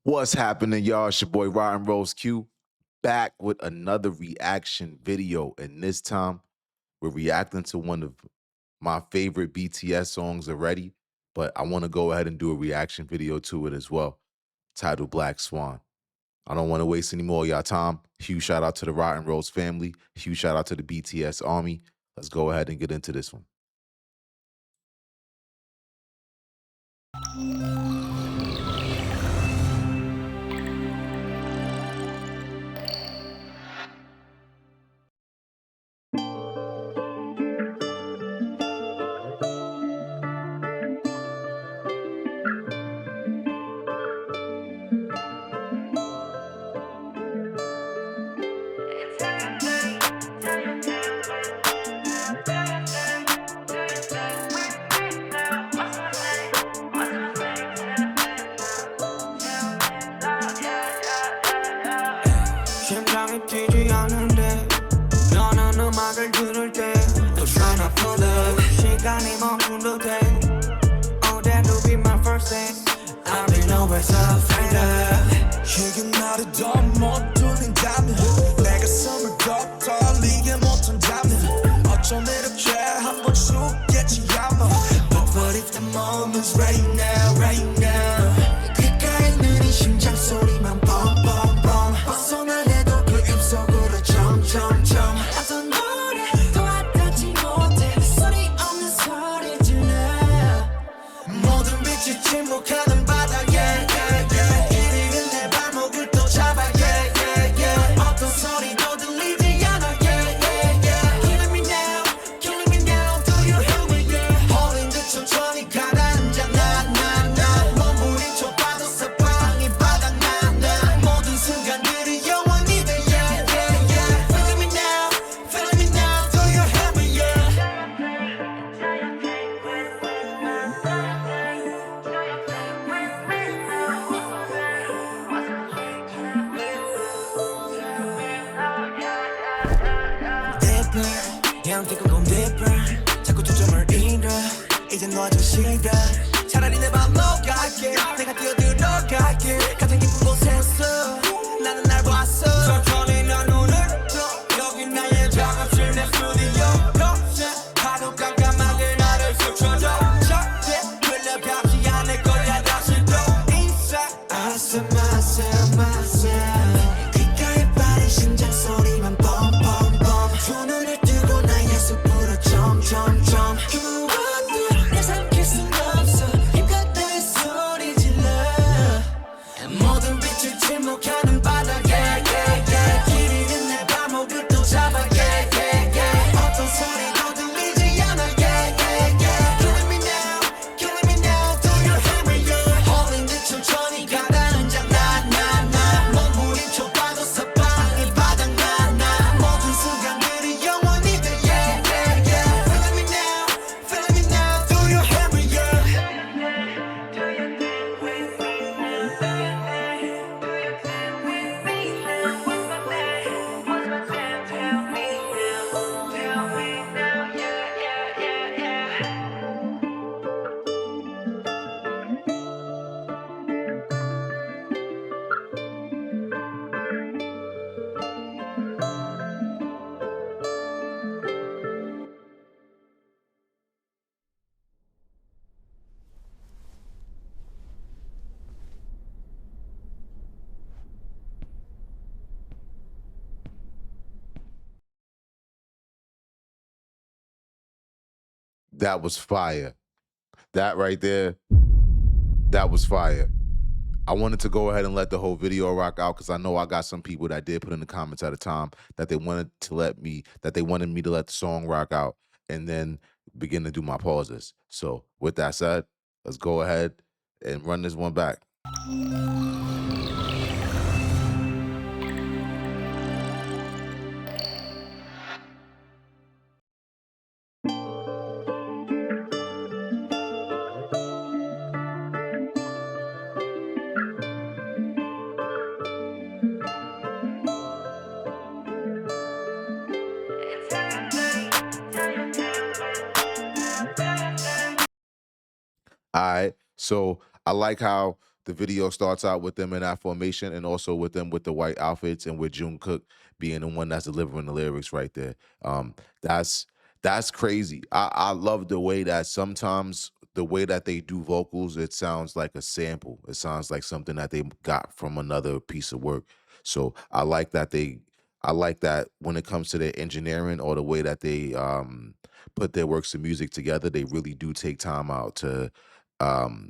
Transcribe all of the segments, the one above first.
What's happening, y'all? It's your boy RottenRoseQ back with another reaction video. And this time, we're reacting to one of my favorite BTS songs already, but I want to go ahead and do a reaction video to it as well, titled Black Swan. I don't want to waste any more of y'all time. Huge shout out to the Rotten Rose family. Huge shout out to the BTS army. Let's go ahead and get into this one. 심장이 뛰지 않는데 너는 음악을 들을 때또 trying to feel the 시간이 멈춘 듯해 Oh that will be my first day I've been always a fighter 지금 나를 더 못 들린다면 내가 숨을 더 떨리게 못한다면 어쩜 이렇게 한번 죽겠지 아마 But what if the moment's right now, right now 귓가에 있는 이 심장 소리만 뻥뻥뻥 벗어나려도 그 입속으로 점점점 어떤 노래도 와닿지 못해 소리 없는 소리 질러 모든 빛이 침묵하는 바다에 이리는 내 발목을 또 잡아 어떤 소리도 들리지 않아 Killing me now, killing me now Do you hear me? 홀린 듯 천천히 가라앉아 나 몸부림쳐 봐도 사방이 바닥나 모든 순간들이 영원히 돼 Feeling me now, feeling me now Do you hear me? Deeper, 양 뛰고 gon' deeper 자꾸 초점을 잃어 이젠 너가 좀 싫어 차라리 내 맘 녹아게 내가 뛰어들어갈게 가장 깊은 곳에서 나는 날 봤어 천천히 난 눈을 떠 여기 나의 작업실 내 스튜디오 파도 깜깜하게 나를 스쳐줘 절대 끌려가지 않을 거야 다시 또 inside I said myself 귓가에 빠른 심장 소리만 뻥뻥뻥 두 눈을 뜨고 나의 숲으로 점점점 그것도 내 삼킬 순 없어 힘껏 내 소리 질러 모든 빛을 침묵하는 바닥에 길이는 내 발목을 또 잡아 어떤 소리도 들리지 않아 Killing me now, killing me now Do you hear me? 홀린 듯 천천히 가라앉아 나 몸부림쳐 봐도 사방이 바닥나 모든 순간들이 영원히 돼 Feeling me now, feeling me now Do you hear me? That was fire. That right there, that was fire. I wanted to go ahead and let the whole video rock out because I know I got some people that did put in the comments at a time that they wanted me to let the song rock out and then begin to do my pauses. So with that said, let's go ahead and run this one back. All right. So I like how The video starts out with them in that formation, and also with them with the white outfits, and with Jungkook being the one that's delivering the lyrics right there. That's crazy. I love the way that sometimes the way that they do vocals, it sounds like a sample. It sounds like something that they got from another piece of work. So I like that when it comes to their engineering or the way that they put their works of music together, they really do take time out to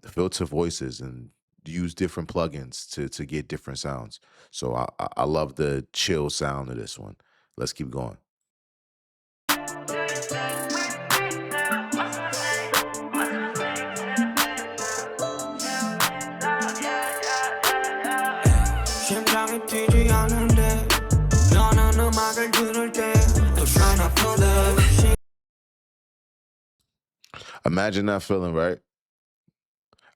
filter voices and use different plugins to get different sounds. So I love the chill sound of this one. Let's keep going. 심장이 뛰지 않는데 너는 음악을 들을 때 또 trying to feel the Imagine that feeling, right?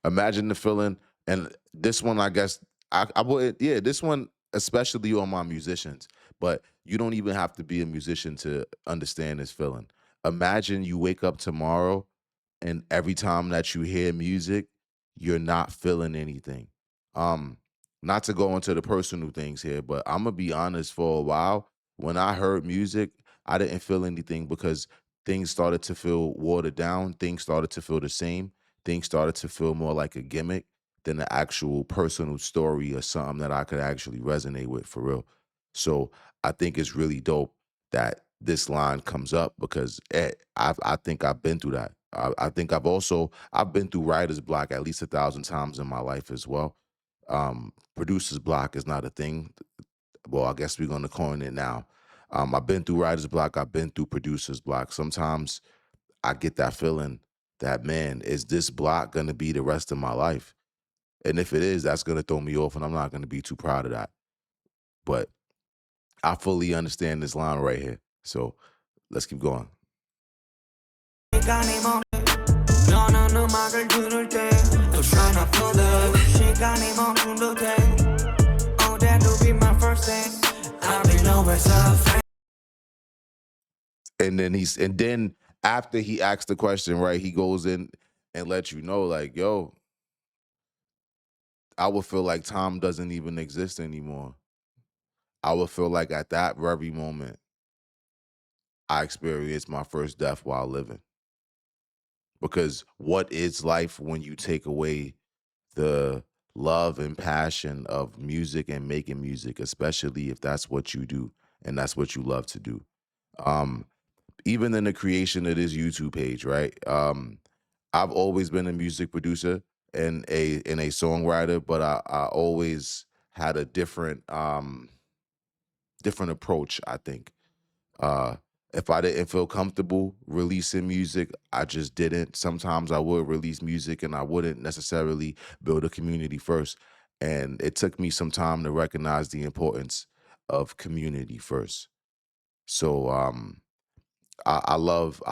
Imagine the feeling, and this one, I guess, I would, yeah, this one, especially on my musicians, but you don't even have to be a musician to understand this feeling. Imagine you wake up tomorrow, and every time that you hear music, you're not feeling anything. Um, Not to go into the personal things here, but I'm gonna be honest, for a while, when I heard music, I didn't feel anything because things started to feel watered down, things started to feel the same, things started to feel more like a gimmick than the actual personal story or something that I could actually resonate with for real. So I think it's really dope that this line comes up because I think I've been through that. I think I've been through writer's block at least 1,000 times in my life as well. Producer's block is not a thing. Well, I guess we're gonna coin it now. I've been through writer's block. I've been through producer's block. Sometimes I get that feeling that, man, is this block gonna be the rest of my life? And if it is, that's gonna throw me off, and I'm not gonna be too proud of that. But I fully understand this line right here. So let's keep going. 시간이 멈 너는 음악을 들을 때 또 trying to feel the 시간이 멈춘 듯해 Oh that will be my first thing I'll be nowhere so And then after he asks the question, right, he goes in and lets you know, like, yo, I would feel like time doesn't even exist anymore. I would feel like at that very moment, I experienced my first death while living. Because what is life when you take away the love and passion of music and making music, especially if that's what you do and that's what you love to do? Even in the creation of this YouTube page, right? I've always been a music producer and a songwriter, but I always had a different approach, I think. If I didn't feel comfortable releasing music, I just didn't. Sometimes I would release music and I wouldn't necessarily build a community first. And it took me some time to recognize the importance of community first. So I love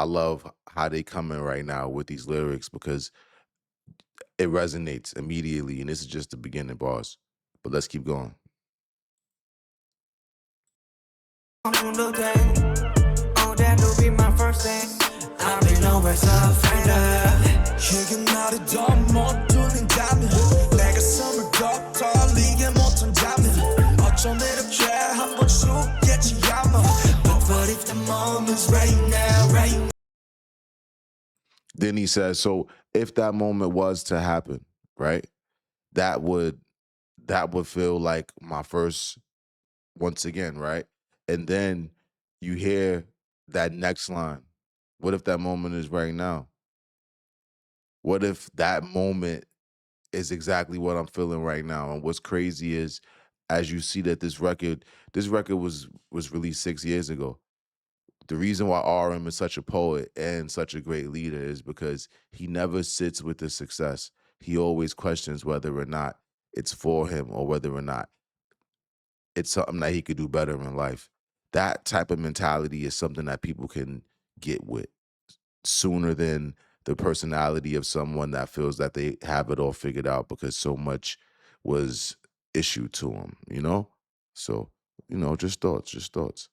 how they come in right now with these lyrics because it resonates immediately, and this is just the beginning bars. But let's keep going. 멈춘 듯해 Oh that will be my first thing I'll be nowhere so 이게 나를 더 못 뚫린다면 내 가슴을 더 떨리게 못한다면 어쩜 이렇게 한번 죽겠지 아마 But what if the moment's right now, right now Then he says, so if that moment was to happen, right, that would feel like my first, once again, right? And then you hear that next line. What if that moment is right now? What if that moment is exactly what I'm feeling right now? And what's crazy is, as you see that this record was released 6 years ago. The reason why RM is such a poet and such a great leader is because he never sits with the success. He always questions whether or not it's for him or whether or not it's something that he could do better in life. That type of mentality is something that people can get with sooner than the personality of someone that feels that they have it all figured out because so much was issued to them, you know? So, just thoughts.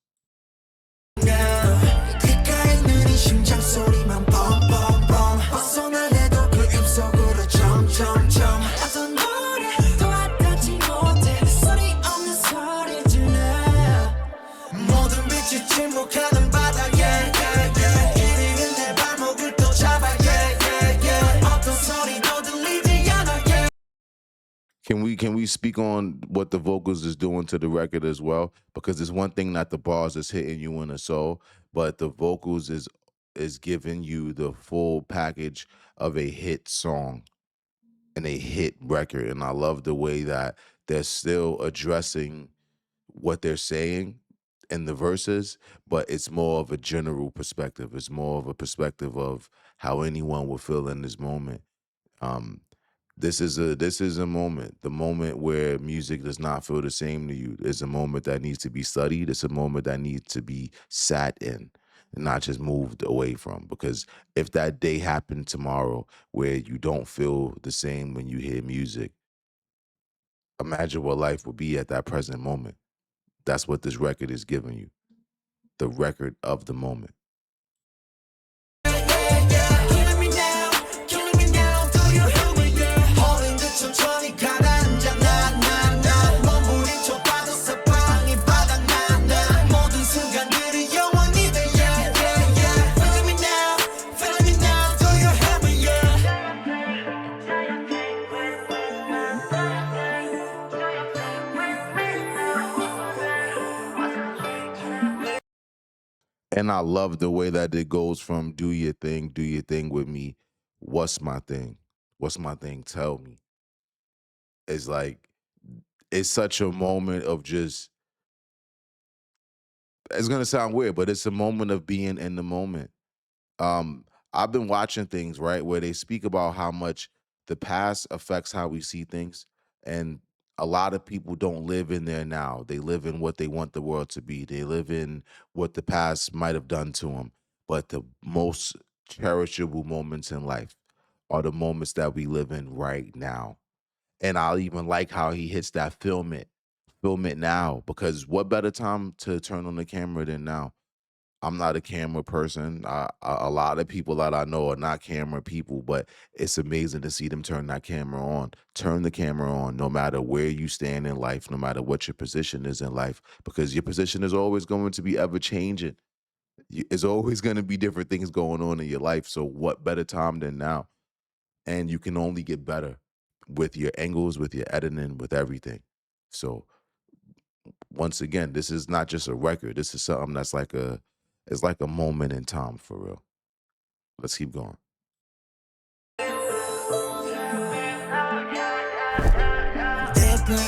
귓가에 느린 심장 소리만 뻥뻥뻥 벗어나려도 그 입속으로 점점점 어떤 노래 Can we speak on what the vocals is doing to the record as well? Because it's one thing that the bars is hitting you in the soul, but the vocals is giving you the full package of a hit song and a hit record. And I love the way that they're still addressing what they're saying in the verses, but it's more of a general perspective. It's more of a perspective of how anyone would feel in this moment. Um, this is a moment, the moment where music does not feel the same to you. It's a moment that needs to be studied. It's a moment that needs to be sat in and not just moved away from. Because if that day happened tomorrow where you don't feel the same when you hear music, imagine what life would be at that present moment. That's what this record is giving you. The record of the moment. Killing me now, killing me now. Do you hear me? Holding 듯 천천히 가라앉아 나나나 몸부림쳐 빠져서 방이 바닥난다 모든 순간들이 영원히 돼 yeah yeah yeah. Feeling me now, feeling me now. Do you hear me? And I love the way that it goes from do your thing with me. What's my thing? What's my thing? Tell me. It's like it's such a moment of just it's gonna sound weird, but it's a moment of being in the moment. Um, I've been watching things, right, where they speak about how much the past affects how we see things. And a lot of people don't live in there now. They live in what they want the world to be. They live in what the past might have done to them. But the most cherishable moments in life are the moments that we live in right now. And I'll even like how he hits that film it now, because what better time to turn on the camera than now? I'm not a camera person. A lot of people that I know are not camera people, but it's amazing to see them turn that camera on. Turn the camera on, no matter where you stand in life, no matter what your position is in life, because your position is always going to be ever changing. It's always going to be different things going on in your life. So, what better time than now? And you can only get better with your angles, with your editing, with everything. So, once again, this is not just a record. This is something that's like it's like a moment in time for real. Let's keep going. Deeper,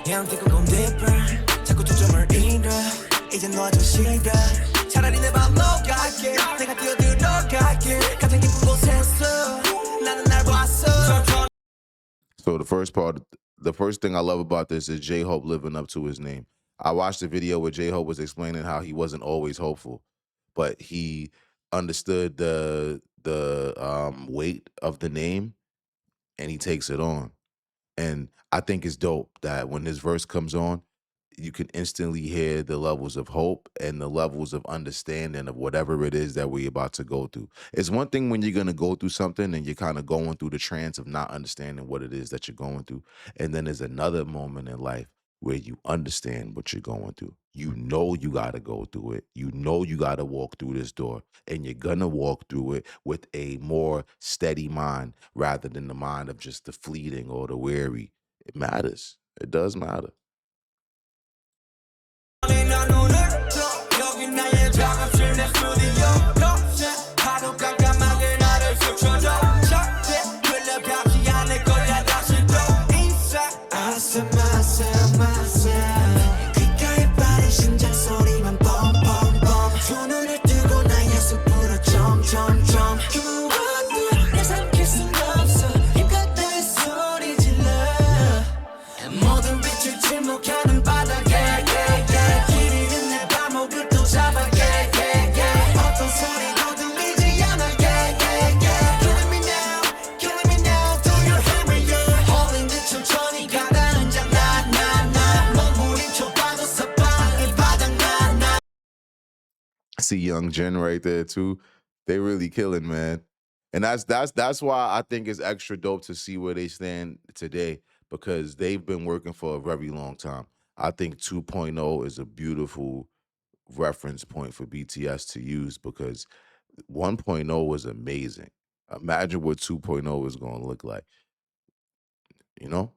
yeah I'm thinking gon' deeper 자꾸 초점을 잃어 이제 너도 싫어 차라리 내 맘 녹아게 내가 뛰어들어갈게 가장 깊은 곳에서 나는 날 봤어 So the first thing I love about this is J Hope living up to his name. I watched the video where J Hope was explaining how he wasn't always hopeful, but he understood the weight of the name and he takes it on. And I think it's dope that when this verse comes on, you can instantly hear the levels of hope and the levels of understanding of whatever it is that we're about to go through. It's one thing when you're going to go through something and you're kind of going through the trance of not understanding what it is that you're going through. And then there's another moment in life where you understand what you're going through. You know you got to go through it. You know you got to walk through this door, and you're going to walk through it with a more steady mind rather than the mind of just the fleeting or the weary. It matters. It does matter. 나 눈을 떠 여기 나의 작업실 내 스튜디오 거센 파도 깜깜하게 나를 스쳐줘 절대 끌려가지 않을 거야 다시 또 inside 아슴 아슴 아슴 귓가에 빠른 심장 소리만 뻥뻥뻥 두 눈을 뜨고 나의 숲으로 점점점 무엇도 내 삼킬 순 없어 힘껏 내 소리 질러 모든 빛을 침묵하는 바닥에 길이는 내 발목을 또 잡아 어떤 소리도 들리지 않아 Killing me now, killing me now. Do you hear me? Holding 듯 천천히 가라앉아 나나나 몸부림쳐 빠져서 방이 바닥나 I see Young Jen right there too. They really killing, man. And that's why I think it's extra dope to see where they stand today, because they've been working for a very long time. I think 2.0 is a beautiful reference point for BTS to use, because 1.0 was amazing. Imagine what 2.0 is going to look like, you know?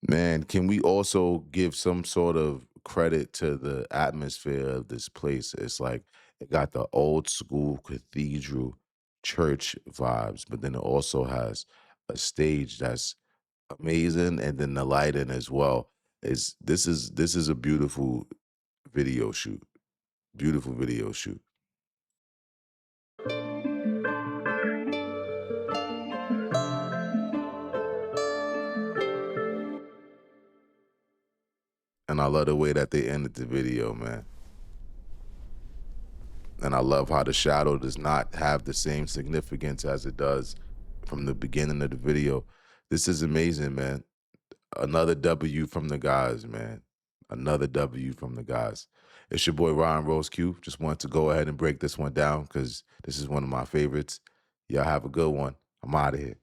Man, can we also give some sort of credit to the atmosphere of this place? It's like it got the old school cathedral church vibes, but then it also has a stage that's amazing, and then the lighting as well. Is this is a beautiful video shoot. Beautiful video shoot. And I love the way that they ended the video, man. And I love how the shadow does not have the same significance as it does from the beginning of the video. This is amazing, man. Another W from the guys, man. Another W from the guys. It's your boy RottenRoseQ. Just wanted to go ahead and break this one down because this is one of my favorites. Y'all have a good one. I'm out of here.